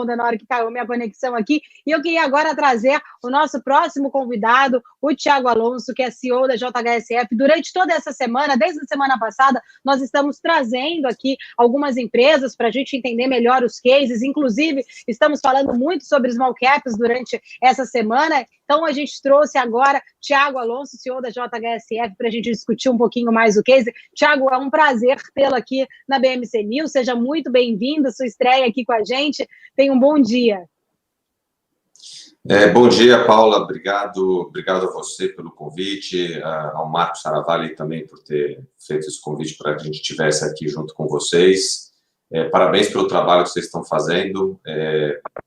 onda na hora que caiu minha conexão aqui. E eu queria agora trazer o nosso próximo convidado, o Thiago Alonso, que é CEO da JHSF. Durante toda essa semana, desde a semana passada, nós estamos trazendo aqui algumas empresas para a gente entender melhor os cases. Inclusive, estamos falando muito sobre small caps durante essa semana. Então, a gente trouxe agora Thiago Alonso, CEO da JHSF, para a gente discutir um pouquinho mais o case. Thiago, é um prazer tê-lo aqui na BMC News. Seja muito bem-vindo, sua estreia aqui com a gente. Tenha um bom dia. Bom dia, Paula. Obrigado a você pelo convite, ao Marco Saravalli também por ter feito esse convite para que a gente estivesse aqui junto com vocês. Parabéns pelo trabalho que vocês estão fazendo.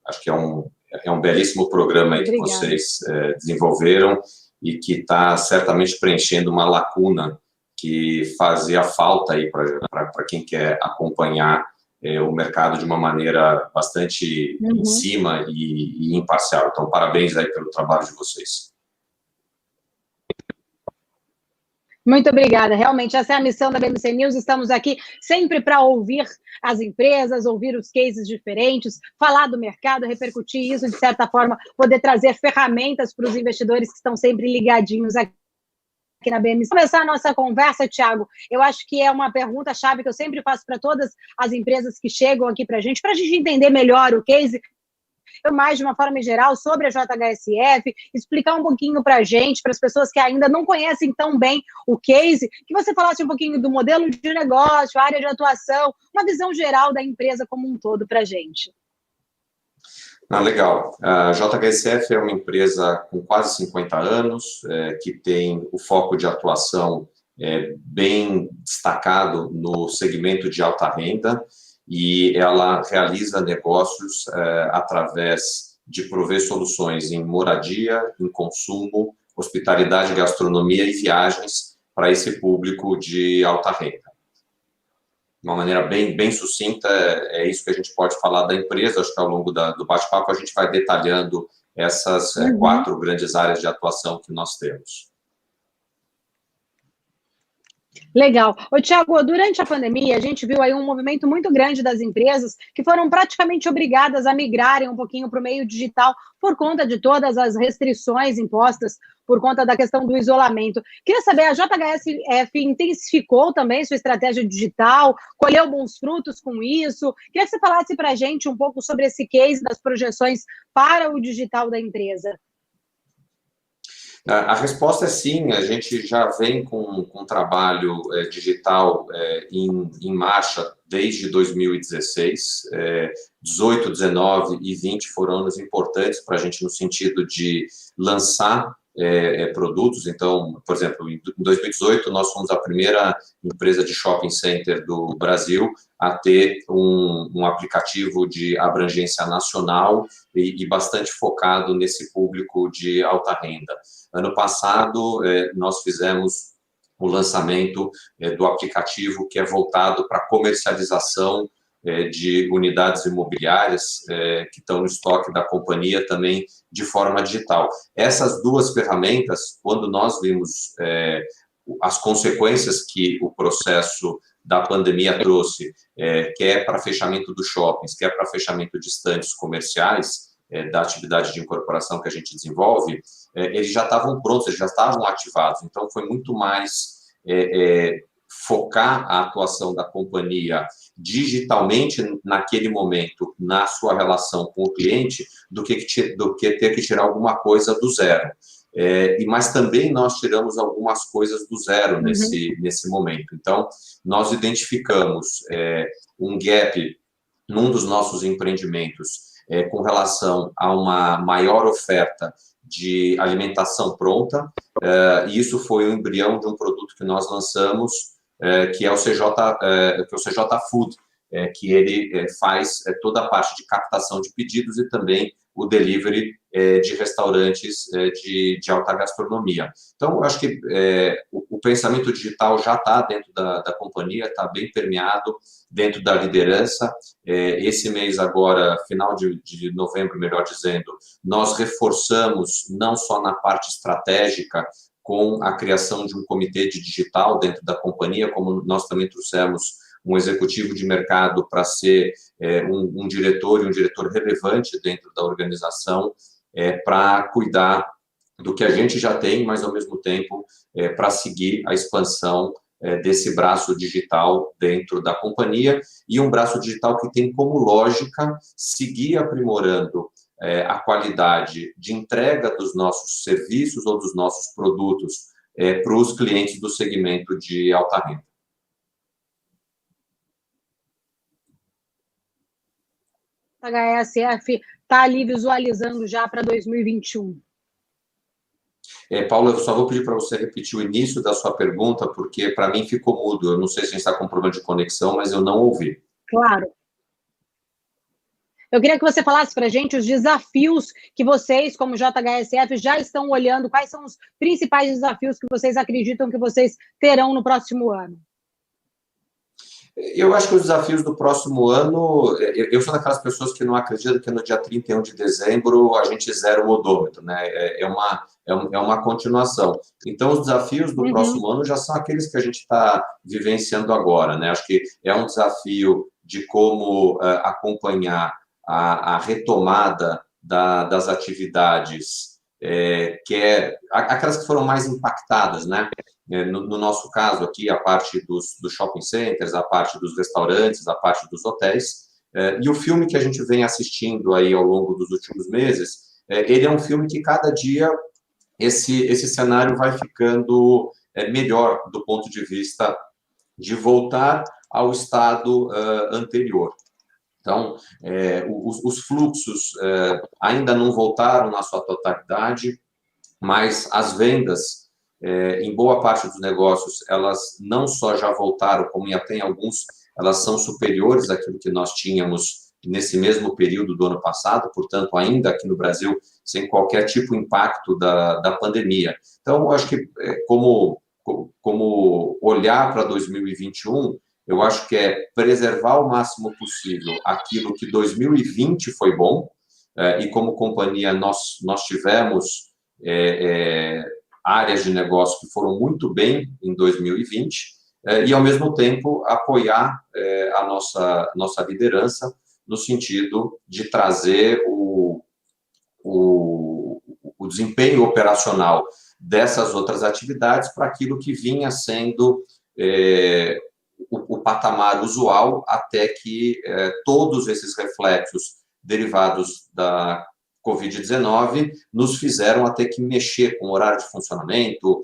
Acho que é um belíssimo programa aí que vocês desenvolveram e que está certamente preenchendo uma lacuna que fazia falta aí para quem quer acompanhar o mercado de uma maneira bastante em cima e imparcial. Então, parabéns aí pelo trabalho de vocês. Muito obrigada. Realmente, essa é a missão da BMC News. Estamos aqui sempre para ouvir as empresas, ouvir os cases diferentes, falar do mercado, repercutir isso, de certa forma, poder trazer ferramentas para os investidores que estão sempre ligadinhos aqui na BMC. Começar a nossa conversa, Thiago, eu acho que é uma pergunta-chave que eu sempre faço para todas as empresas que chegam aqui para a gente entender melhor o case, mais de uma forma geral, sobre a JHSF, explicar um pouquinho para a gente, para as pessoas que ainda não conhecem tão bem o case, que você falasse um pouquinho do modelo de negócio, área de atuação, uma visão geral da empresa como um todo para a gente. Legal. A JHSF é uma empresa com quase 50 anos, que tem o foco de atuação bem destacado no segmento de alta renda, e ela realiza negócios através de prover soluções em moradia, em consumo, hospitalidade, gastronomia e viagens para esse público de alta renda. De uma maneira bem sucinta, é isso que a gente pode falar da empresa. Acho que ao longo do bate-papo a gente vai detalhando essas 4 grandes áreas de atuação que nós temos. Legal. Thiago, durante a pandemia, a gente viu aí um movimento muito grande das empresas que foram praticamente obrigadas a migrarem um pouquinho para o meio digital por conta de todas as restrições impostas por conta da questão do isolamento. Queria saber, a JHSF intensificou também sua estratégia digital, colheu bons frutos com isso? Queria que você falasse para a gente um pouco sobre esse case das projeções para o digital da empresa. A resposta é sim, a gente já vem com um trabalho digital em marcha desde 2016, 18, 19 e 20 foram anos importantes para a gente no sentido de lançar produtos. Então, por exemplo, em 2018 nós fomos a primeira empresa de shopping center do Brasil a ter um aplicativo de abrangência nacional e bastante focado nesse público de alta renda. Ano passado, nós fizemos o lançamento do aplicativo que é voltado para a comercialização de unidades imobiliárias que estão no estoque da companhia também de forma digital. Essas 2 ferramentas, quando nós vimos as consequências que o processo da pandemia trouxe, quer para fechamento dos shoppings, quer para fechamento de estandes comerciais, da atividade de incorporação que a gente desenvolve, eles já estavam prontos, eles já estavam ativados. Então, foi muito mais focar a atuação da companhia digitalmente naquele momento, na sua relação com o cliente, do que ter que tirar alguma coisa do zero. Mas também nós tiramos algumas coisas do zero nesse momento. Então, nós identificamos um gap num dos nossos empreendimentos com relação a uma maior oferta de alimentação pronta, e isso foi o embrião de um produto que nós lançamos, que é o CJ Food, que ele faz toda a parte de captação de pedidos e também o delivery de restaurantes de alta gastronomia. Então, eu acho que o pensamento digital já está dentro da companhia, está bem permeado dentro da liderança. Esse mês agora, final de novembro, melhor dizendo, nós reforçamos não só na parte estratégica, com a criação de um comitê de digital dentro da companhia, como nós também trouxemos um executivo de mercado para ser um diretor e um diretor relevante dentro da organização, para cuidar do que a gente já tem, mas, ao mesmo tempo, para seguir a expansão desse braço digital dentro da companhia, e um braço digital que tem como lógica seguir aprimorando a qualidade de entrega dos nossos serviços ou dos nossos produtos para os clientes do segmento de alta renda. A HSF está ali visualizando já para 2021. Paulo, eu só vou pedir para você repetir o início da sua pergunta, porque para mim ficou mudo. Eu não sei se a gente está com problema de conexão, mas eu não ouvi. Claro. Eu queria que você falasse para a gente os desafios que vocês, como JHSF, já estão olhando. Quais são os principais desafios que vocês acreditam que vocês terão no próximo ano? Eu acho que os desafios do próximo ano... Eu sou daquelas pessoas que não acreditam que no dia 31 de dezembro a gente zera o odômetro, né? É uma continuação. Então, os desafios do próximo ano já são aqueles que a gente está vivenciando agora, né? Acho que é um desafio de como acompanhar a retomada das atividades, aquelas que foram mais impactadas, né? No nosso caso aqui, a parte dos shopping centers, a parte dos restaurantes, a parte dos hotéis, e o filme que a gente vem assistindo aí ao longo dos últimos meses, ele é um filme que cada dia esse cenário vai ficando melhor do ponto de vista de voltar ao estado anterior. Então, os fluxos ainda não voltaram na sua totalidade, mas as vendas, em boa parte dos negócios, elas não só já voltaram, como até em alguns, elas são superiores àquilo que nós tínhamos nesse mesmo período do ano passado, portanto, ainda aqui no Brasil, sem qualquer tipo de impacto da pandemia. Então, eu acho que, como olhar para 2021, eu acho que é preservar o máximo possível aquilo que 2020 foi bom, e como companhia nós tivemos áreas de negócio que foram muito bem em 2020, e, ao mesmo tempo, apoiar a nossa liderança no sentido de trazer o desempenho operacional dessas outras atividades para aquilo que vinha sendo o patamar usual, até que todos esses reflexos derivados da Covid-19 nos fizeram até que mexer com o horário de funcionamento,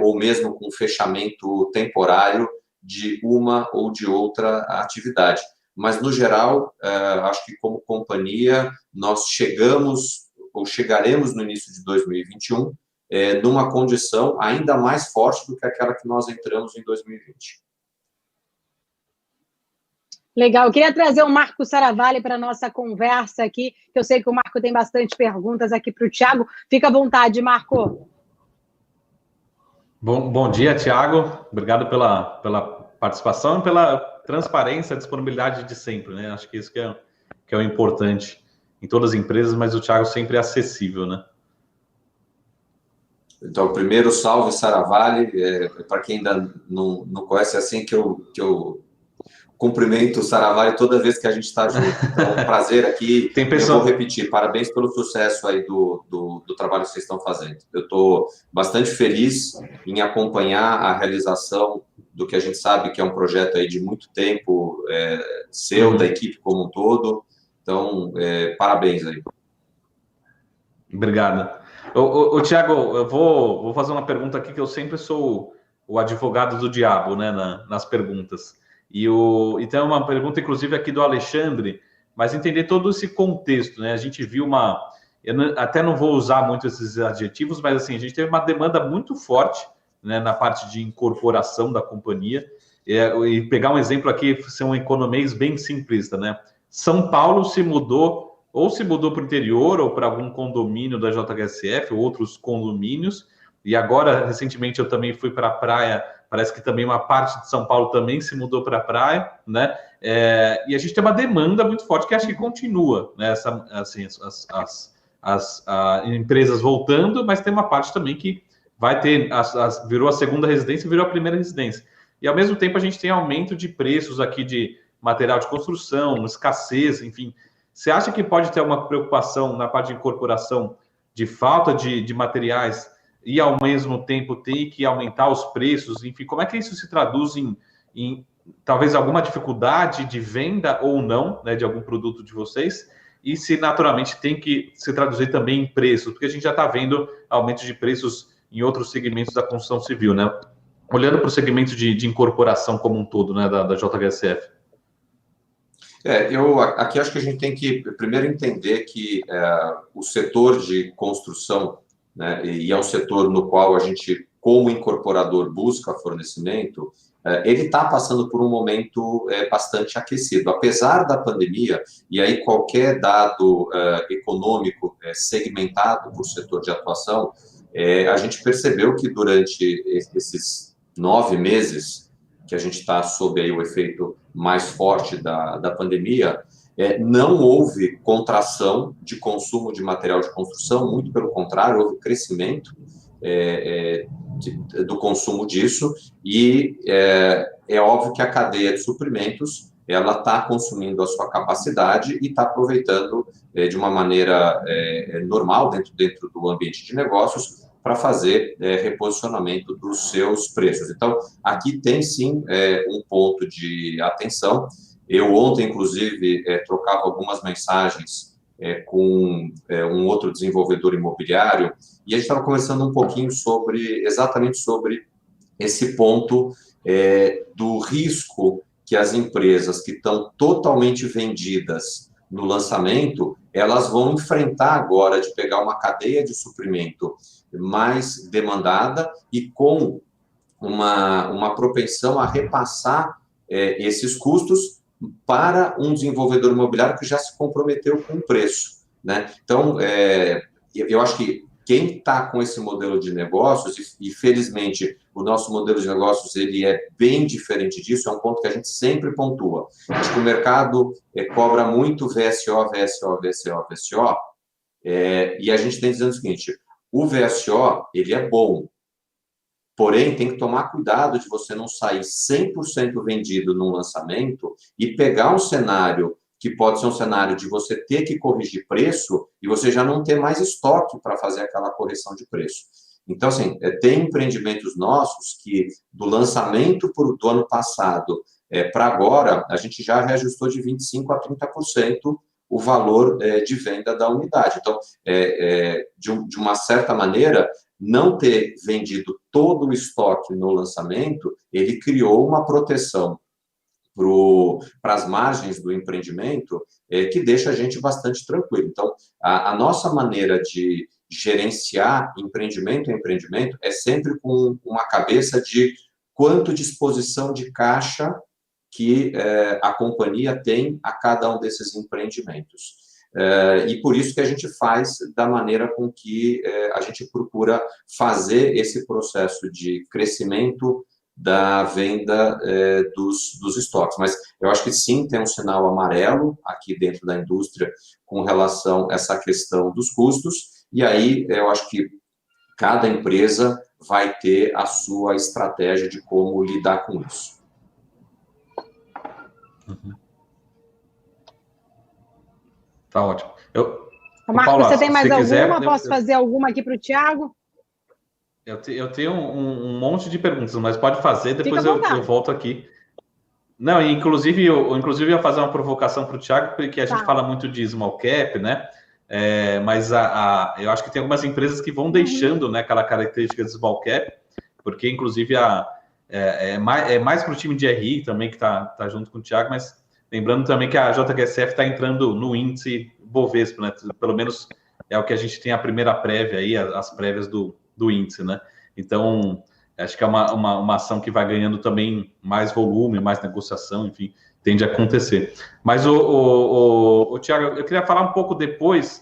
ou mesmo com o fechamento temporário de uma ou de outra atividade. Mas, no geral, acho que como companhia, nós chegamos ou chegaremos no início de 2021 numa condição ainda mais forte do que aquela que nós entramos em 2020. Legal, eu queria trazer o Marco Saravalli para a nossa conversa aqui, que eu sei que o Marco tem bastante perguntas aqui para o Thiago. Fica à vontade, Marco. Bom dia, Thiago. Obrigado pela participação e pela transparência, disponibilidade de sempre, né? Acho que isso que é o importante em todas as empresas, mas o Thiago sempre é acessível, né? Então, primeiro, salve, Saravalli. Para quem ainda não conhece, é assim que eu cumprimento o Saravalli toda vez que a gente está junto. Então, um prazer aqui. Eu vou repetir, parabéns pelo sucesso aí do trabalho que vocês estão fazendo. Eu estou bastante feliz em acompanhar a realização do que a gente sabe que é um projeto aí de muito tempo, seu, da equipe como um todo. Então, parabéns aí. Obrigado. Ô, Thiago, eu vou fazer uma pergunta aqui, que eu sempre sou o advogado do diabo, né, nas perguntas. E tem uma pergunta, inclusive, aqui do Alexandre, mas entender todo esse contexto, né? A gente viu até não vou usar muito esses adjetivos, mas assim, a gente teve uma demanda muito forte, né, na parte de incorporação da companhia. E pegar um exemplo aqui, ser um economês bem simplista, né? São Paulo se mudou para o interior ou para algum condomínio da JHSF, ou outros condomínios, e agora, recentemente, eu também fui para a praia. Parece que também uma parte de São Paulo também se mudou para a praia, né? E a gente tem uma demanda muito forte que acho que continua, né? Assim, as empresas voltando, mas tem uma parte também que vai ter, virou a segunda residência, virou a primeira residência. e ao mesmo tempo a gente tem aumento de preços aqui de material de construção, escassez, enfim. Você acha que pode ter uma preocupação na parte de incorporação de falta de materiais e, ao mesmo tempo, ter que aumentar os preços? Enfim, como é que isso se traduz em talvez alguma dificuldade de venda ou não, né, de algum produto de vocês? E se, naturalmente, tem que se traduzir também em preços, porque a gente já está vendo aumento de preços em outros segmentos da construção civil, né? Olhando para o segmento de incorporação como um todo, né, da JHSF. Eu aqui acho que a gente tem que primeiro entender que o setor de construção, né, e é um setor no qual a gente, como incorporador, busca fornecimento, ele está passando por um momento bastante aquecido. Apesar da pandemia, e aí qualquer dado econômico segmentado por setor de atuação, a gente percebeu que durante esses 9 meses que a gente está sob aí o efeito mais forte da pandemia, não houve contração de consumo de material de construção, muito pelo contrário, houve crescimento do consumo disso, e é óbvio que a cadeia de suprimentos ela está consumindo a sua capacidade e está aproveitando de uma maneira normal dentro do ambiente de negócios para fazer reposicionamento dos seus preços. Então, aqui tem sim um ponto de atenção. Eu ontem, inclusive, trocava algumas mensagens com um outro desenvolvedor imobiliário, e a gente estava conversando um pouquinho exatamente sobre esse ponto do risco que as empresas que estão totalmente vendidas no lançamento, elas vão enfrentar agora de pegar uma cadeia de suprimento mais demandada e com uma propensão a repassar esses custos para um desenvolvedor imobiliário que já se comprometeu com o preço, né? Então, eu acho que quem está com esse modelo de negócios, e felizmente o nosso modelo de negócios ele é bem diferente disso, é um ponto que a gente sempre pontua. Acho que o mercado cobra muito VSO, VSO, VSO, VSO, e a gente tem dizendo o seguinte: o VSO, ele é bom, porém tem que tomar cuidado de você não sair 100% vendido num lançamento e pegar um cenário que pode ser um cenário de você ter que corrigir preço e você já não ter mais estoque para fazer aquela correção de preço. Então, assim, tem empreendimentos nossos que, do lançamento do ano passado para agora, a gente já reajustou de 25% a 30% o valor de venda da unidade. Então, de uma certa maneira, não ter vendido todo o estoque no lançamento, ele criou uma proteção para as margens do empreendimento, que deixa a gente bastante tranquilo. Então, a nossa maneira de gerenciar empreendimento a empreendimento é sempre com uma cabeça de quanto disposição de caixa que a companhia tem a cada um desses empreendimentos. E por isso que a gente faz da maneira com que a gente procura fazer esse processo de crescimento da venda dos estoques. Mas eu acho que sim, tem um sinal amarelo aqui dentro da indústria com relação a essa questão dos custos, e aí eu acho que cada empresa vai ter a sua estratégia de como lidar com isso. Tá ótimo. Marco, Paula, você tem mais alguma? Quiser, Posso fazer alguma aqui para o Thiago? Eu tenho um monte de perguntas, mas pode fazer, depois eu volto aqui. Não, inclusive eu ia fazer uma provocação para o Thiago, porque a gente fala muito de small cap, né? Mas eu acho que tem algumas empresas que vão deixando, né, aquela característica de small cap, porque inclusive é mais para o time de RI também que está junto com o Thiago, mas lembrando também que a JHSF está entrando no índice Bovespa, né? Pelo menos é o que a gente tem a primeira prévia aí, as prévias do índice, né? Então, acho que é uma ação que vai ganhando também mais volume, mais negociação, enfim, tende a acontecer. Mas, Thiago, eu queria falar um pouco depois,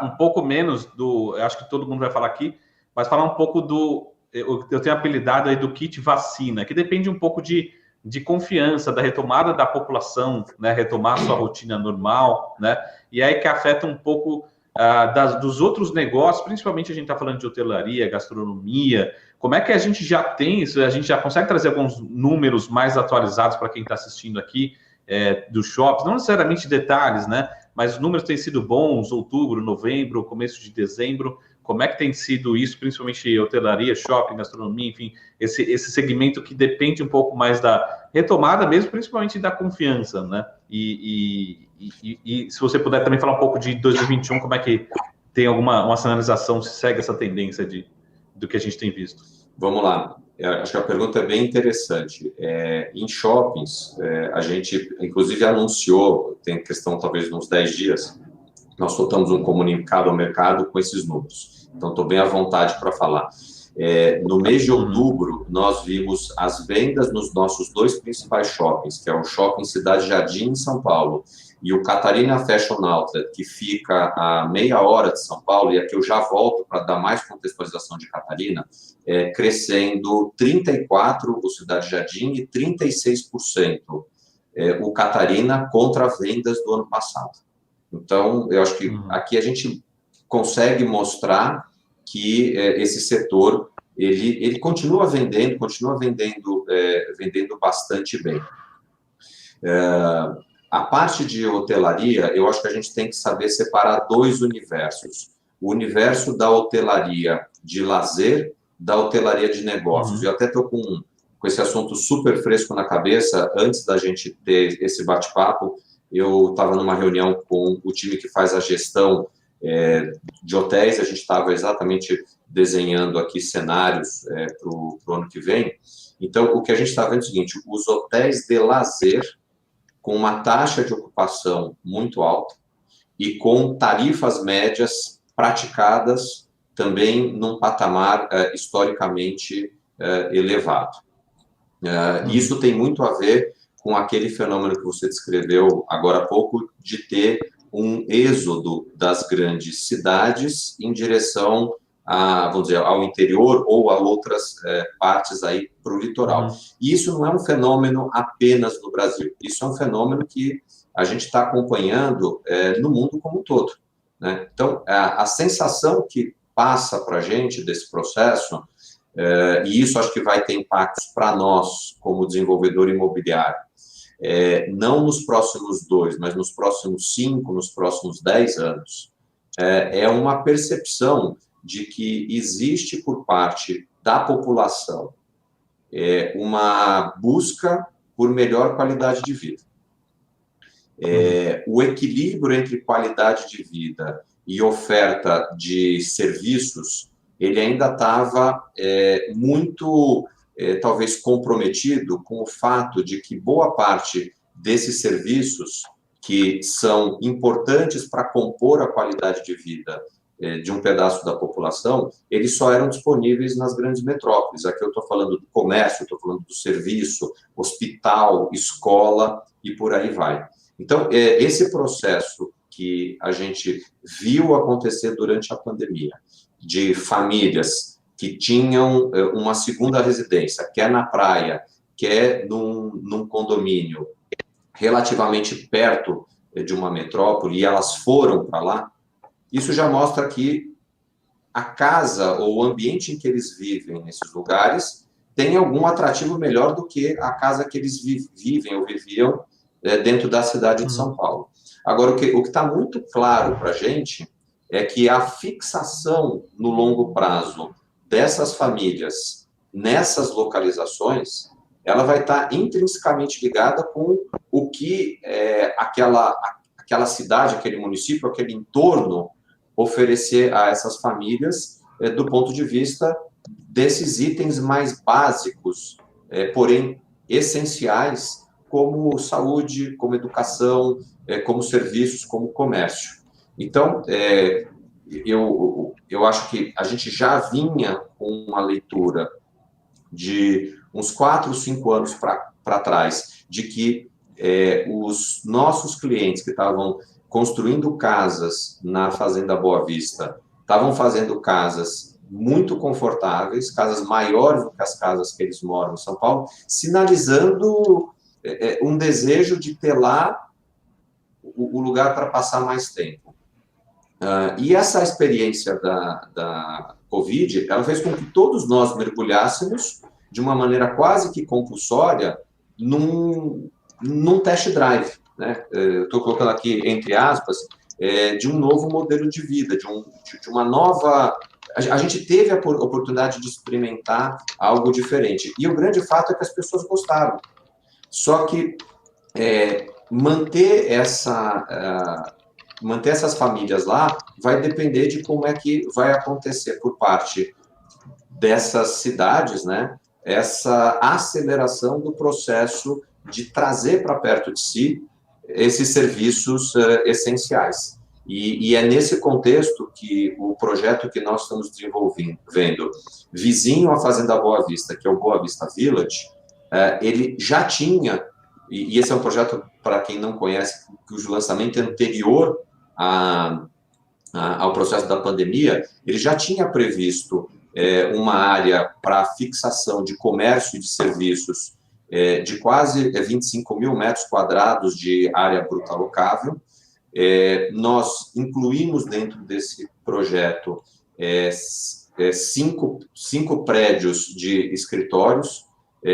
um pouco menos eu acho que todo mundo vai falar aqui, mas falar um pouco eu tenho apelidado aí do kit vacina, que depende um pouco de confiança, da retomada da população, né, retomar sua rotina normal, né, e aí que afeta um pouco dos outros negócios, principalmente a gente está falando de hotelaria, gastronomia, como é que a gente já tem isso? A gente já consegue trazer alguns números mais atualizados para quem está assistindo aqui dos shoppings, não necessariamente detalhes, né? Mas os números têm sido bons, outubro, novembro, começo de dezembro. Como é que tem sido isso, principalmente hotelaria, shopping, gastronomia, enfim, esse segmento que depende um pouco mais da retomada mesmo, principalmente da confiança, né? E se você puder também falar um pouco de 2021, como é que tem uma sinalização, se segue essa tendência do que a gente tem visto? Vamos lá. Acho que a pergunta é bem interessante. Em shoppings, a gente, inclusive, anunciou, tem questão talvez de uns 10 dias, nós soltamos um comunicado ao mercado com esses números. Então, estou bem à vontade para falar. No mês de outubro, nós vimos as vendas nos nossos 2 principais shoppings, que é o Shopping Cidade Jardim, em São Paulo, e o Catarina Fashion Outlet, que fica a meia hora de São Paulo, e aqui eu já volto para dar mais contextualização de Catarina, crescendo 34% o Cidade Jardim e 36% o Catarina contra vendas do ano passado. Então, eu acho que aqui a gente consegue mostrar que esse setor, ele continua vendendo bastante bem. A parte de hotelaria, eu acho que a gente tem que saber separar 2 universos. O universo da hotelaria de lazer, da hotelaria de negócios. Eu até estou com esse assunto super fresco na cabeça, antes da gente ter esse bate-papo, eu estava numa reunião com o time que faz a gestão de hotéis, a gente estava exatamente desenhando aqui cenários para o ano que vem. Então, o que a gente está vendo é o seguinte, os hotéis de lazer, com uma taxa de ocupação muito alta e com tarifas médias praticadas também num patamar historicamente elevado. Isso tem muito a ver com aquele fenômeno que você descreveu agora há pouco, de ter um êxodo das grandes cidades em direção vamos dizer, ao interior ou a outras partes aí para o litoral. E isso não é um fenômeno apenas no Brasil, isso é um fenômeno que a gente está acompanhando no mundo como um todo, né? Então, a sensação que passa para a gente desse processo, e isso acho que vai ter impactos para nós como desenvolvedor imobiliário, não nos próximos 2, mas nos próximos 5, nos próximos 10 anos, é uma percepção de que existe por parte da população uma busca por melhor qualidade de vida. O equilíbrio entre qualidade de vida e oferta de serviços, ele ainda estava muito, talvez, comprometido com o fato de que boa parte desses serviços, que são importantes para compor a qualidade de vida de um pedaço da população, eles só eram disponíveis nas grandes metrópoles. Aqui eu estou falando do comércio, estou falando do serviço, hospital, escola e por aí vai. Então, esse processo que a gente viu acontecer durante a pandemia, de famílias que tinham uma segunda residência, quer na praia, quer num condomínio relativamente perto de uma metrópole, e elas foram para lá, isso já mostra que a casa ou o ambiente em que eles vivem nesses lugares tem algum atrativo melhor do que a casa que eles vivem ou viviam dentro da cidade de São Paulo. Agora, o que está muito claro para a gente é que a fixação no longo prazo dessas famílias nessas localizações, ela vai estar intrinsecamente ligada com o que aquela cidade, aquele município, aquele entorno oferecer a essas famílias do ponto de vista desses itens mais básicos, porém essenciais, como saúde, como educação, como serviços, como comércio. Então, eu acho que a gente já vinha com uma leitura de uns 4, 5 anos para trás, de que os nossos clientes que estavam construindo casas na Fazenda Boa Vista, estavam fazendo casas muito confortáveis, casas maiores do que as casas que eles moram em São Paulo, sinalizando um desejo de ter lá o lugar para passar mais tempo. E essa experiência da Covid, ela fez com que todos nós mergulhássemos de uma maneira quase que compulsória num test drive, né? Eu estou colocando aqui entre aspas, de um novo modelo de vida, de uma nova... A gente teve a oportunidade de experimentar algo diferente. E o grande fato é que as pessoas gostaram. Só que manter essas famílias lá vai depender de como é que vai acontecer por parte dessas cidades, né? Essa aceleração do processo de trazer para perto de si esses serviços essenciais. E é nesse contexto que o projeto que nós estamos desenvolvendo, vizinho à Fazenda Boa Vista, que é o Boa Vista Village, ele já tinha, e esse é um projeto, para quem não conhece, cujo lançamento é anterior ao processo da pandemia, ele já tinha previsto uma área para fixação de comércio e de serviços de quase 25 mil metros quadrados de área bruta locável. Nós incluímos dentro desse projeto 5 prédios de escritórios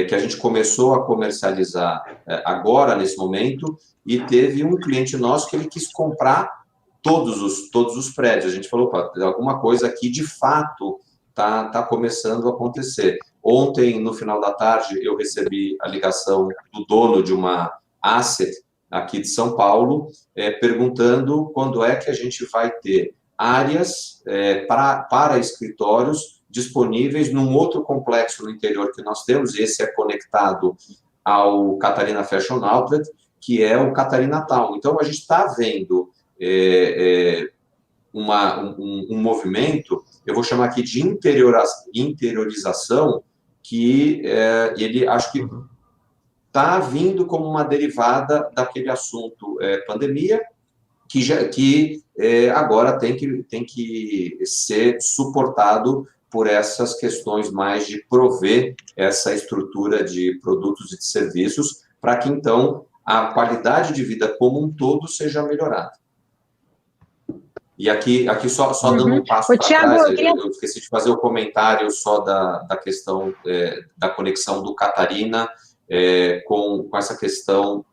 que a gente começou a comercializar agora, nesse momento, e teve um cliente nosso que ele quis comprar todos os prédios. A gente falou, opa, alguma coisa aqui de fato está começando a acontecer. Ontem, no final da tarde, eu recebi a ligação do dono de uma asset aqui de São Paulo, perguntando quando é que a gente vai ter áreas para escritórios disponíveis num outro complexo no interior que nós temos, e esse é conectado ao Catarina Fashion Outlet, que é o Catarina Town. Então, a gente está vendo um movimento, eu vou chamar aqui de interiorização, que ele acho que está vindo como uma derivada daquele assunto pandemia, que agora tem que ser suportado por essas questões mais de prover essa estrutura de produtos e de serviços, para que, então, a qualidade de vida como um todo seja melhorada. E aqui só dando um passo para trás, eu esqueci de fazer o comentário só da questão da conexão do Catarina com essa questão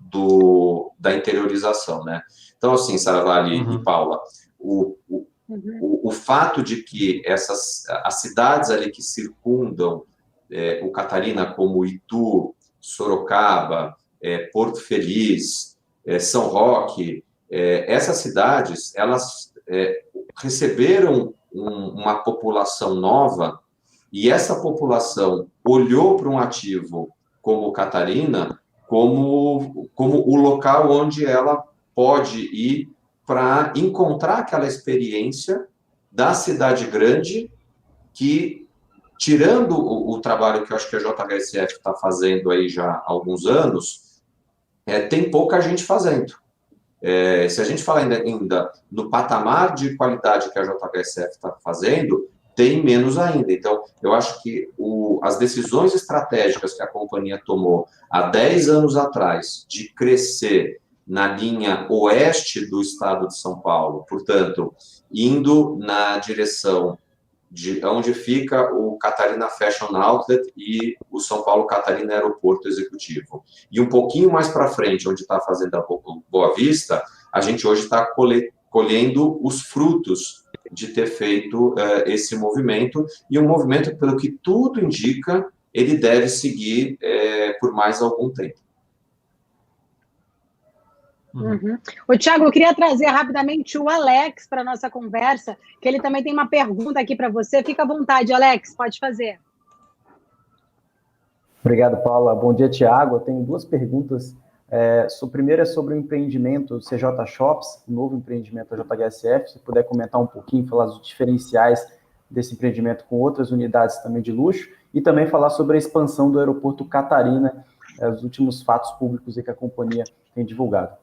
da interiorização, né? Então, assim, Saravali e Paula, o fato de que as cidades ali que circundam o Catarina, como Itu, Sorocaba, Porto Feliz, São Roque, essas cidades, elas receberam uma população nova, e essa população olhou para um ativo como Catarina como o local onde ela pode ir para encontrar aquela experiência da cidade grande que, tirando o trabalho que eu acho que a JHSF está fazendo aí já há alguns anos, tem pouca gente fazendo. Se a gente fala ainda no patamar de qualidade que a JHSF está fazendo, tem menos ainda. Então, eu acho que as decisões estratégicas que a companhia tomou há 10 anos atrás de crescer na linha oeste do estado de São Paulo, portanto, indo na direção de onde fica o Catarina Fashion Outlet e o São Paulo Catarina Aeroporto Executivo. E um pouquinho mais para frente, onde está a Fazenda Boa Vista, a gente hoje está colhendo os frutos de ter feito esse movimento, e um movimento, pelo que tudo indica, ele deve seguir por mais algum tempo. O Thiago, eu queria trazer rapidamente o Alex para a nossa conversa, que ele também tem uma pergunta aqui para você. Fica à vontade, Alex, pode fazer. Obrigado, Paula. Bom dia, Thiago. Eu tenho 2 perguntas. A primeira é sobre o empreendimento CJ Shops, o novo empreendimento da JHSF. Se puder comentar um pouquinho, falar dos diferenciais desse empreendimento com outras unidades também de luxo, e também falar sobre a expansão do aeroporto Catarina, os últimos fatos públicos que a companhia tem divulgado.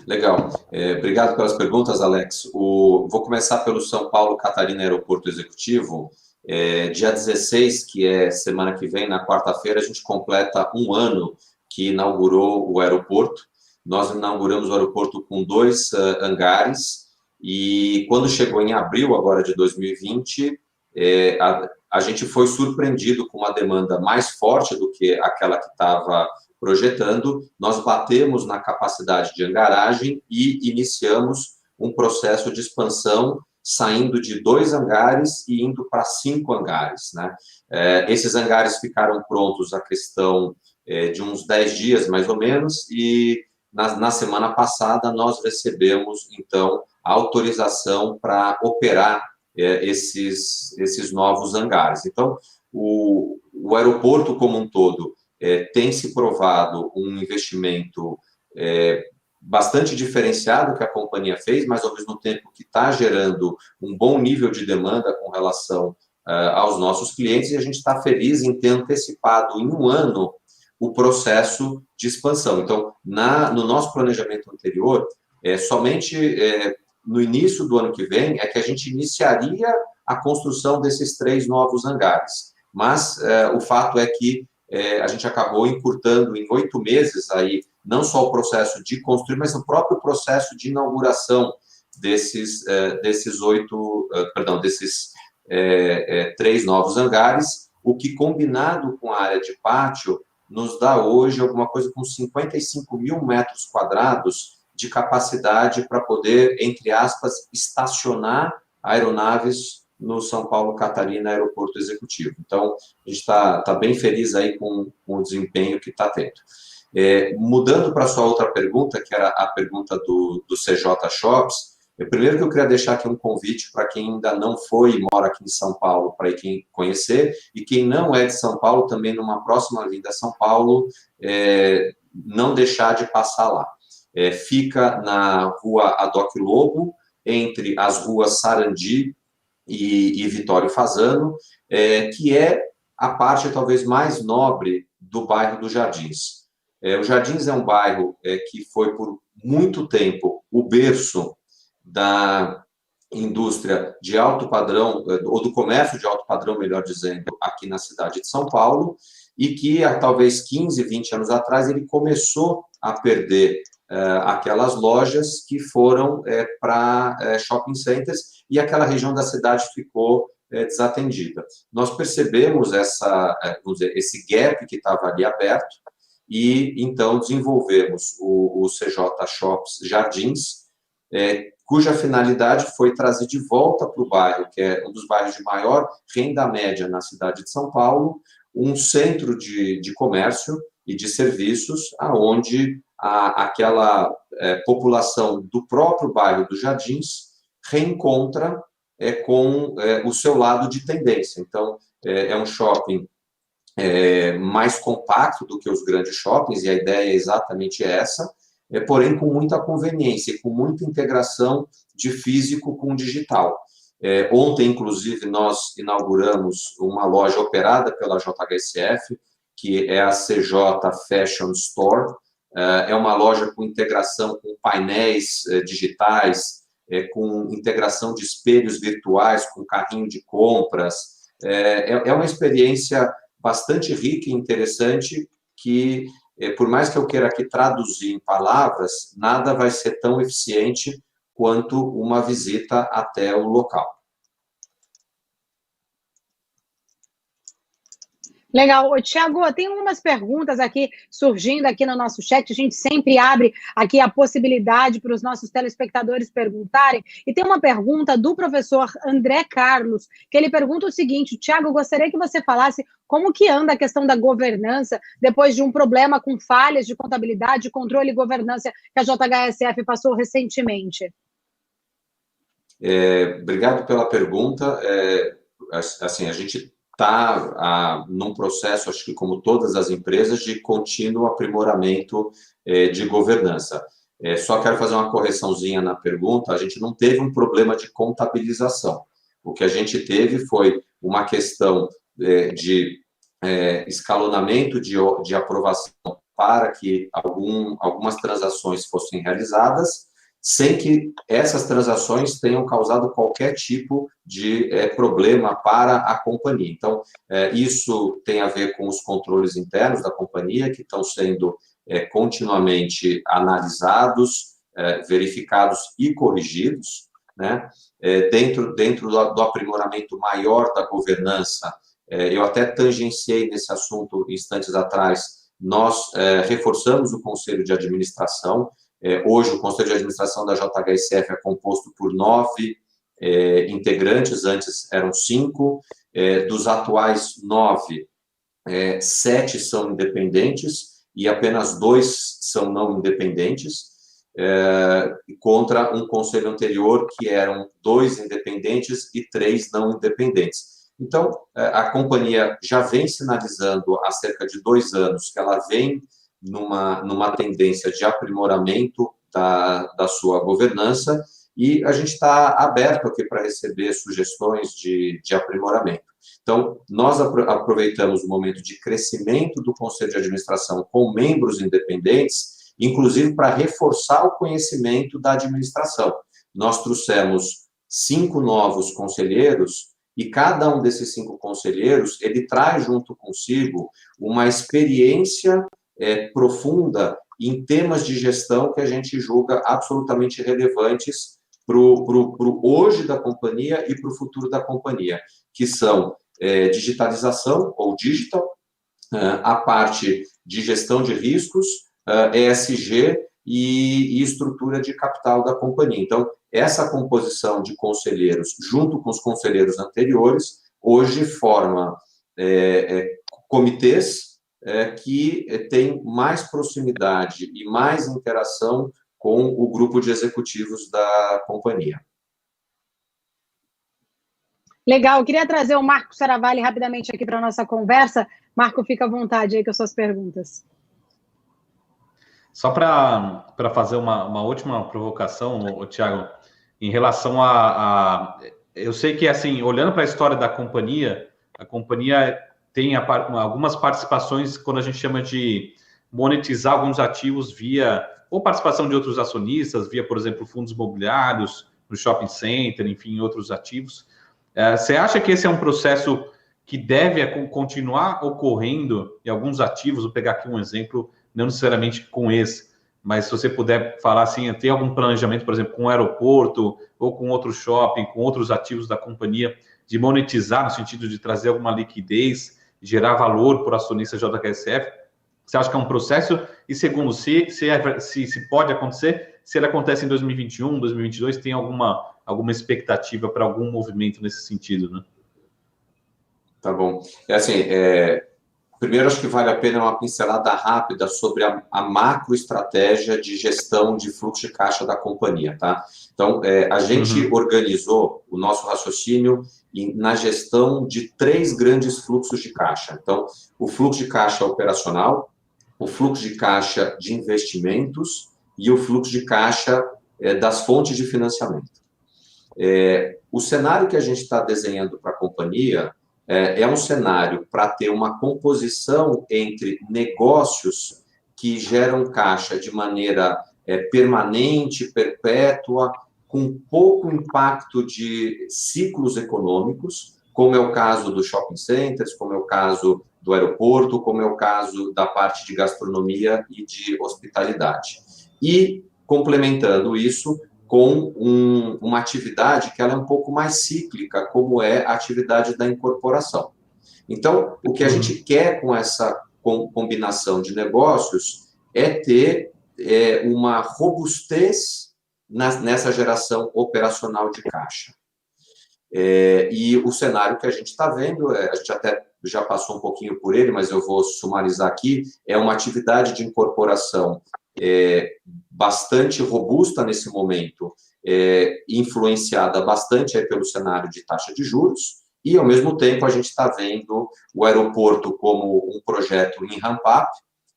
Legal. Obrigado pelas perguntas, Alex. Vou começar pelo São Paulo Catarina Aeroporto Executivo. Dia 16, que é semana que vem, na quarta-feira, a gente completa 1 ano que inaugurou o aeroporto. Nós inauguramos o aeroporto com 2 hangares, E quando chegou em abril agora de 2020, a gente foi surpreendido com uma demanda mais forte do que aquela que estava projetando. Nós batemos na capacidade de hangaragem e iniciamos um processo de expansão, saindo de 2 hangares e indo para 5 hangares, né? Esses hangares ficaram prontos a questão de uns 10 dias, mais ou menos, e na semana passada nós recebemos, então, a autorização para operar esses novos hangares. Então, o aeroporto como um todo tem se provado um investimento bastante diferenciado que a companhia fez, mas ao mesmo tempo que está gerando um bom nível de demanda com relação aos nossos clientes, e a gente está feliz em ter antecipado em um ano o processo de expansão. Então, no nosso planejamento anterior, somente no início do ano que vem é que a gente iniciaria a construção desses 3 novos hangares. Mas o fato é que a gente acabou encurtando em 8 meses aí, não só o processo de construir, mas o próprio processo de inauguração desses 3 novos hangares, o que, combinado com a área de pátio, nos dá hoje alguma coisa com 55 mil metros quadrados de capacidade para poder, entre aspas, estacionar aeronaves no São Paulo Catarina Aeroporto Executivo. Então, a gente está bem feliz aí com o desempenho que está tendo. Mudando para a sua outra pergunta, que era a pergunta do CJ Shops, primeiro que eu queria deixar aqui um convite para quem ainda não foi e mora aqui em São Paulo, para ir conhecer, e quem não é de São Paulo, também numa próxima vinda a São Paulo, não deixar de passar lá. Fica na rua Adoc Lobo, entre as ruas Sarandi e Vitório Fasano, que é a parte talvez mais nobre do bairro dos Jardins. O Jardins é um bairro que foi por muito tempo o berço da indústria de alto padrão, ou do comércio de alto padrão, melhor dizendo, aqui na cidade de São Paulo, e que há talvez 15, 20 anos atrás ele começou a perder aquelas lojas que foram para shopping centers, e aquela região da cidade ficou desatendida. Nós percebemos esse gap que estava ali aberto, e então desenvolvemos o CJ Shops Jardins, cuja finalidade foi trazer de volta para o bairro, que é um dos bairros de maior renda média na cidade de São Paulo, um centro de comércio e de serviços, aonde aquela população do próprio bairro dos Jardins reencontra com o seu lado de tendência. Então, é um shopping mais compacto do que os grandes shoppings, e a ideia é exatamente essa, porém com muita conveniência, com muita integração de físico com digital. Ontem, inclusive, nós inauguramos uma loja operada pela JHSF, que é a CJ Fashion Store. É uma loja com integração com painéis digitais, com integração de espelhos virtuais, com carrinho de compras. É uma experiência bastante rica e interessante que, por mais que eu queira aqui traduzir em palavras, nada vai ser tão eficiente quanto uma visita até o local. Legal. Tiago, tem algumas perguntas aqui surgindo aqui no nosso chat. A gente sempre abre aqui a possibilidade para os nossos telespectadores perguntarem. E tem uma pergunta do professor André Carlos, que ele pergunta o seguinte: Tiago, gostaria que você falasse como que anda a questão da governança depois de um problema com falhas de contabilidade, controle e governança que a JHSF passou recentemente. Obrigado pela pergunta. Assim, a gente está num processo, acho que como todas as empresas, de contínuo aprimoramento de governança. Só quero fazer uma correçãozinha na pergunta: a gente não teve um problema de contabilização. O que a gente teve foi uma questão de escalonamento de aprovação para que algumas transações fossem realizadas, sem que essas transações tenham causado qualquer tipo de problema para a companhia. Então, isso tem a ver com os controles internos da companhia, que estão sendo continuamente analisados, verificados e corrigidos. né? Dentro do aprimoramento maior da governança, eu até tangenciei nesse assunto instantes atrás, nós reforçamos o Conselho de Administração. Hoje, o Conselho de Administração da JHSF é composto por 9 integrantes, antes eram 5. Dos atuais 9, 7 são independentes e apenas 2 são não independentes, contra um conselho anterior que eram 2 independentes e 3 não independentes. Então, a companhia já vem sinalizando há cerca de 2 anos que ela vem numa tendência de aprimoramento da sua governança, e a gente está aberto aqui para receber sugestões de aprimoramento. Então, nós aproveitamos o momento de crescimento do Conselho de Administração com membros independentes, inclusive para reforçar o conhecimento da administração. Nós trouxemos 5 novos conselheiros, e cada um desses 5 conselheiros, ele traz junto consigo uma experiência profunda em temas de gestão que a gente julga absolutamente relevantes para o hoje da companhia e para o futuro da companhia, que são digitalização, ou digital, a parte de gestão de riscos, ESG e estrutura de capital da companhia. Então, essa composição de conselheiros, junto com os conselheiros anteriores, hoje forma comitês que têm mais proximidade e mais interação com o grupo de executivos da companhia. Legal, eu queria trazer o Marco Saravalli rapidamente aqui para a nossa conversa. Marco, fica à vontade aí com as suas perguntas. Só para fazer uma última provocação, Thiago, em relação a... Eu sei que, assim, olhando para a história da companhia, a companhia tem algumas participações, quando a gente chama de monetizar alguns ativos via ou participação de outros acionistas, via, por exemplo, fundos imobiliários, no shopping center, enfim, outros ativos. Você acha que esse é um processo que deve continuar ocorrendo em alguns ativos? Vou pegar aqui um exemplo, não necessariamente com esse, mas se você puder falar assim, tem algum planejamento, por exemplo, com o aeroporto ou com outro shopping, com outros ativos da companhia, de monetizar no sentido de trazer alguma liquidez, gerar valor para o acionista JHSF? Você acha que é um processo? E segundo, se pode acontecer, se ele acontece em 2021, 2022, tem alguma expectativa para algum movimento nesse sentido, né? Tá bom. Primeiro, acho que vale a pena uma pincelada rápida sobre a macroestratégia de gestão de fluxo de caixa da companhia, tá? Então, a gente organizou o nosso raciocínio na gestão de 3 grandes fluxos de caixa. Então, o fluxo de caixa operacional, o fluxo de caixa de investimentos e o fluxo de caixa das fontes de financiamento. O cenário que a gente está desenhando para a companhia é um cenário para ter uma composição entre negócios que geram caixa de maneira permanente, perpétua, com pouco impacto de ciclos econômicos, como é o caso dos shopping centers, como é o caso do aeroporto, como é o caso da parte de gastronomia e de hospitalidade. E, complementando isso, com uma atividade que ela é um pouco mais cíclica, como é a atividade da incorporação. Então, o que a gente quer com essa combinação de negócios é ter uma robustez nessa geração operacional de caixa. E o cenário que a gente está vendo, a gente até já passou um pouquinho por ele, mas eu vou sumarizar aqui, é uma atividade de incorporação bastante robusta nesse momento, influenciada bastante pelo cenário de taxa de juros, e, ao mesmo tempo, a gente está vendo o aeroporto como um projeto em ramp-up,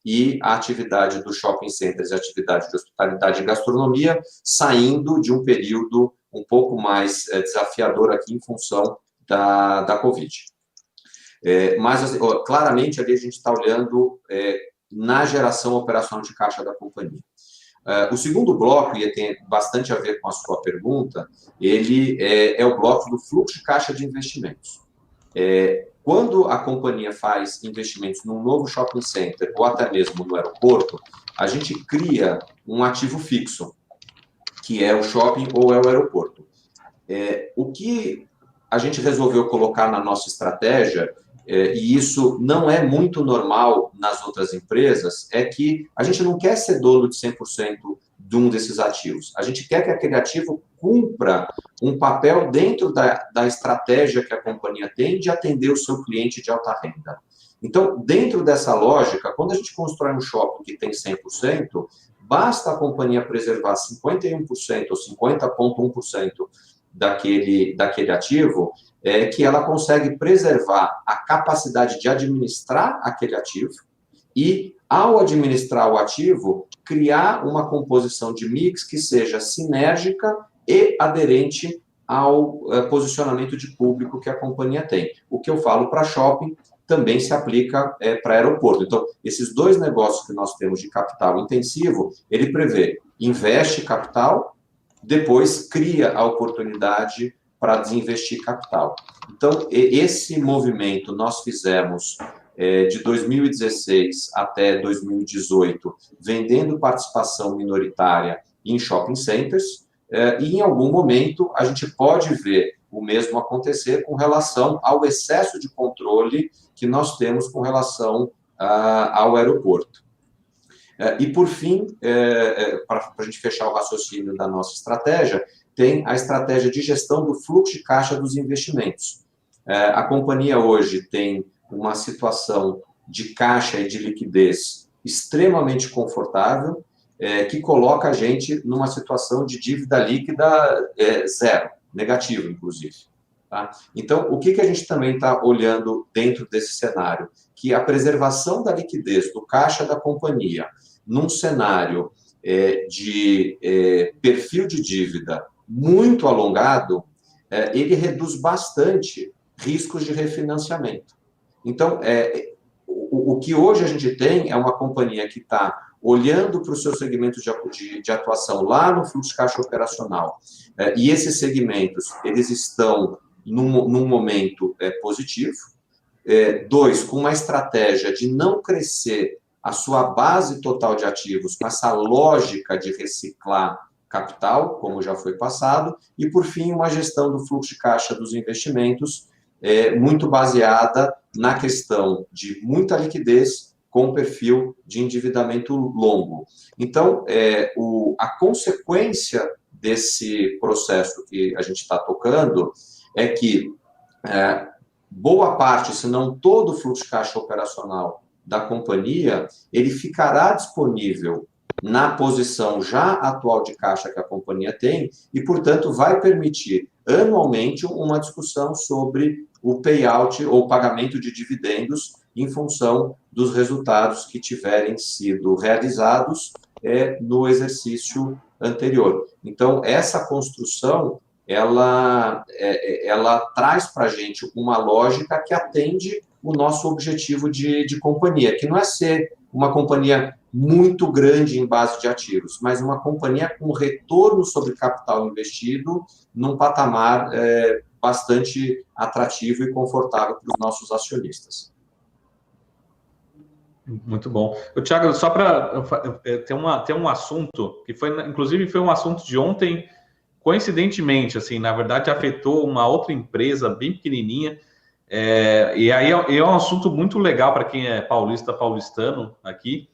e a atividade dos shopping centers, a atividade de hospitalidade e gastronomia, saindo de um período um pouco mais desafiador aqui em função da Covid. Mas, assim, claramente, ali a gente está olhando na geração operacional de caixa da companhia. O segundo bloco, e tem bastante a ver com a sua pergunta, ele é o bloco do fluxo de caixa de investimentos. Quando a companhia faz investimentos num novo shopping center ou até mesmo no aeroporto, a gente cria um ativo fixo, que é o shopping ou é o aeroporto. O que a gente resolveu colocar na nossa estratégia, e isso não é muito normal nas outras empresas, é que a gente não quer ser dono de 100% de um desses ativos. A gente quer que aquele ativo cumpra um papel dentro da estratégia que a companhia tem de atender o seu cliente de alta renda. Então, dentro dessa lógica, quando a gente constrói um shopping que tem 100%, basta a companhia preservar 51% ou 50,1% daquele ativo, que ela consegue preservar a capacidade de administrar aquele ativo e, ao administrar o ativo, criar uma composição de mix que seja sinérgica e aderente ao posicionamento de público que a companhia tem. O que eu falo para shopping também se aplica para aeroporto. Então, esses dois negócios que nós temos de capital intensivo, ele prevê, investe capital, depois cria a oportunidade para desinvestir capital. Então, esse movimento nós fizemos de 2016 até 2018, vendendo participação minoritária em shopping centers, e em algum momento a gente pode ver o mesmo acontecer com relação ao excesso de controle que nós temos com relação ao aeroporto. E, por fim, para a gente fechar o raciocínio da nossa estratégia, tem a estratégia de gestão do fluxo de caixa dos investimentos. A companhia hoje tem uma situação de caixa e de liquidez extremamente confortável, que coloca a gente numa situação de dívida líquida zero, negativo, inclusive. Tá? Então, o que a gente também está olhando dentro desse cenário? Que a preservação da liquidez do caixa da companhia, num cenário de perfil de dívida muito alongado, ele reduz bastante riscos de refinanciamento. Então, o que hoje a gente tem é uma companhia que está olhando para os seus segmentos de atuação lá no fluxo de caixa operacional, e esses segmentos, eles estão num momento positivo. 2, com uma estratégia de não crescer a sua base total de ativos, com essa lógica de reciclar capital, como já foi passado, e, por fim, uma gestão do fluxo de caixa dos investimentos muito baseada na questão de muita liquidez com perfil de endividamento longo. Então, a consequência desse processo que a gente está tocando é que boa parte, se não todo o fluxo de caixa operacional da companhia, ele ficará disponível na posição já atual de caixa que a companhia tem e, portanto, vai permitir anualmente uma discussão sobre o payout ou pagamento de dividendos em função dos resultados que tiverem sido realizados no exercício anterior. Então, essa construção, ela traz para a gente uma lógica que atende o nosso objetivo de companhia, que não é ser uma companhia muito grande em base de ativos, mas uma companhia com retorno sobre capital investido num patamar bastante atrativo e confortável para os nossos acionistas. Muito bom. Thiago, só para ter um assunto, que inclusive foi um assunto de ontem, coincidentemente, assim, na verdade, afetou uma outra empresa bem pequenininha, e aí é um assunto muito legal para quem é paulistano aqui.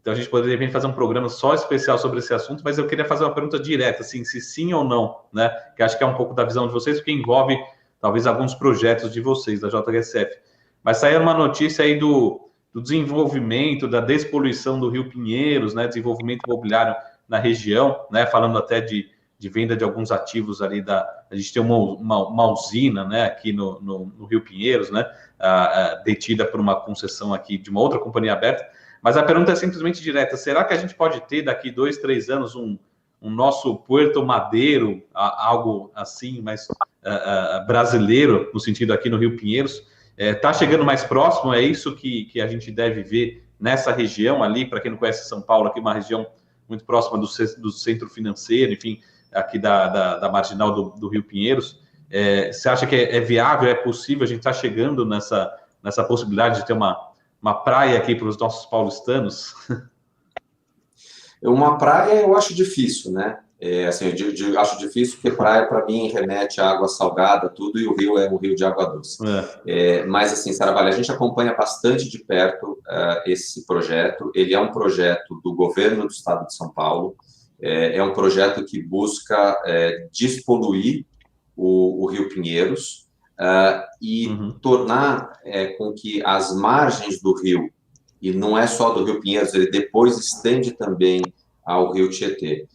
Então, a gente poderia fazer um programa só especial sobre esse assunto, mas eu queria fazer uma pergunta direta, assim, se sim ou não, né? Que acho que é um pouco da visão de vocês, porque envolve, talvez, alguns projetos de vocês, da JHSF. Mas saiu uma notícia aí do desenvolvimento, da despoluição do Rio Pinheiros, né? Desenvolvimento imobiliário na região, né? Falando até de venda de alguns ativos ali a gente tem uma usina, né? Aqui no Rio Pinheiros, né? Detida por uma concessão aqui de uma outra companhia aberta. Mas a pergunta é simplesmente direta. Será que a gente pode ter daqui 2, 3 anos um nosso Puerto Madeiro, algo assim, mais brasileiro, no sentido aqui no Rio Pinheiros? Está chegando mais próximo? É isso que a gente deve ver nessa região ali? Para quem não conhece São Paulo, aqui uma região muito próxima do centro financeiro, enfim, aqui da marginal do Rio Pinheiros. Você acha que é viável, é possível? A gente está chegando nessa possibilidade de ter uma praia aqui para os nossos paulistanos? Uma praia eu acho difícil, né? Assim, acho difícil, porque praia, para mim, remete a água salgada, tudo, e o rio é um rio de água doce. Mas, assim, Saravalli, a gente acompanha bastante de perto esse projeto. Ele é um projeto do governo do estado de São Paulo, é um projeto que busca despoluir o Rio Pinheiros e tornar com que as margens do rio, e não é só do Rio Pinheiros, ele depois estende também ao Rio Tietê,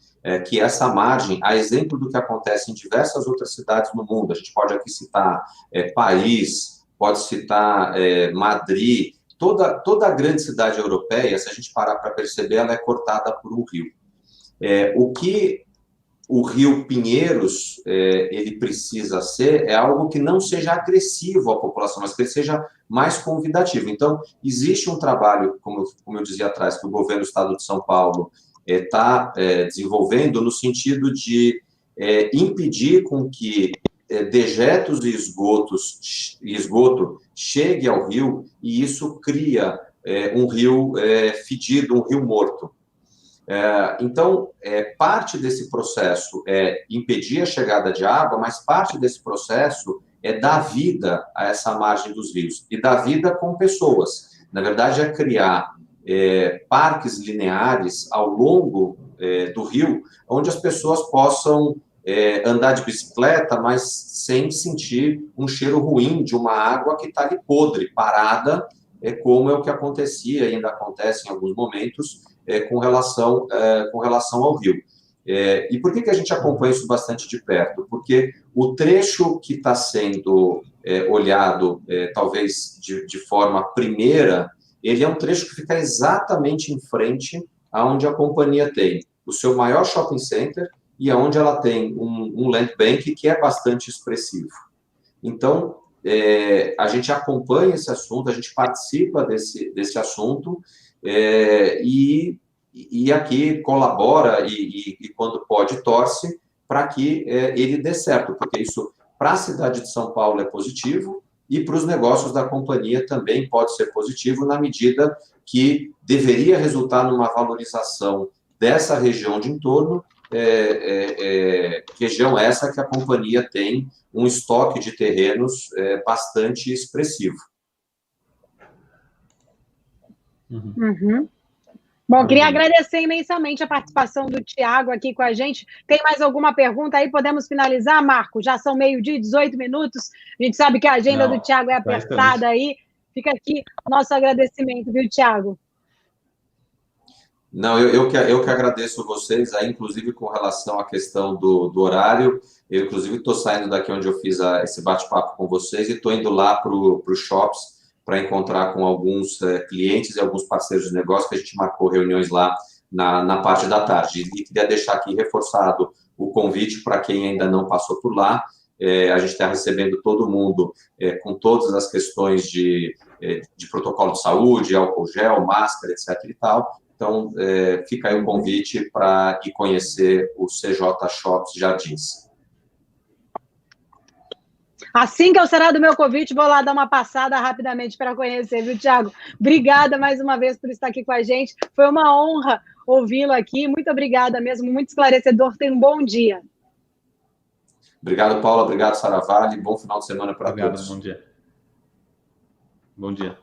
que essa margem, a exemplo do que acontece em diversas outras cidades no mundo, a gente pode aqui citar Paris, pode citar Madrid, toda a grande cidade europeia, se a gente parar para perceber, ela é cortada por um rio. O que o Rio Pinheiros ele precisa ser algo que não seja agressivo à população, mas que ele seja mais convidativo. Então, existe um trabalho, como eu dizia atrás, que o governo do estado de São Paulo está desenvolvendo no sentido de impedir com que dejetos e esgoto chegue ao rio, e isso cria um rio fedido, um rio morto. Então, parte desse processo é impedir a chegada de água, mas parte desse processo é dar vida a essa margem dos rios, e dar vida com pessoas. Na verdade, é criar parques lineares ao longo do rio, onde as pessoas possam andar de bicicleta, mas sem sentir um cheiro ruim de uma água que está ali podre, parada, como é o que acontecia e ainda acontece em alguns momentos, com relação ao rio. E por que a gente acompanha isso bastante de perto? Porque o trecho que está sendo olhado, talvez de forma primeira, ele é um trecho que fica exatamente em frente aonde a companhia tem o seu maior shopping center e aonde ela tem um land bank que é bastante expressivo. Então, a gente acompanha esse assunto, a gente participa desse assunto, e aqui colabora e quando pode, torce para que ele dê certo, porque isso, para a cidade de São Paulo, é positivo, e para os negócios da companhia também pode ser positivo, na medida que deveria resultar numa valorização dessa região de entorno, região essa que a companhia tem um estoque de terrenos bastante expressivo. Bom, queria agradecer imensamente a participação do Thiago aqui com a gente. Tem mais alguma pergunta aí? Podemos finalizar, Marco? Já são 12h, 18 minutos. A gente sabe que a agenda do Thiago é apertada aí. Fica aqui o nosso agradecimento, viu, Thiago? Não, eu que agradeço vocês, aí, inclusive com relação à questão do horário. Eu, inclusive, estou saindo daqui onde eu fiz esse bate-papo com vocês e estou indo lá para os shops para encontrar com alguns clientes e alguns parceiros de negócio, que a gente marcou reuniões lá na parte da tarde. E queria deixar aqui reforçado o convite para quem ainda não passou por lá. A gente está recebendo todo mundo com todas as questões de protocolo de saúde, álcool gel, máscara, etc. e tal. Então, fica aí o convite para ir conhecer o CJ Shops Jardins. Assim que eu sair do meu convite, vou lá dar uma passada rapidamente para conhecer, viu, Thiago? Obrigada mais uma vez por estar aqui com a gente. Foi uma honra ouvi-lo aqui. Muito obrigada mesmo, muito esclarecedor. Tenha um bom dia. Obrigado, Paula. Obrigado, Saravalli. Bom final de semana para todos. Bom dia. Bom dia.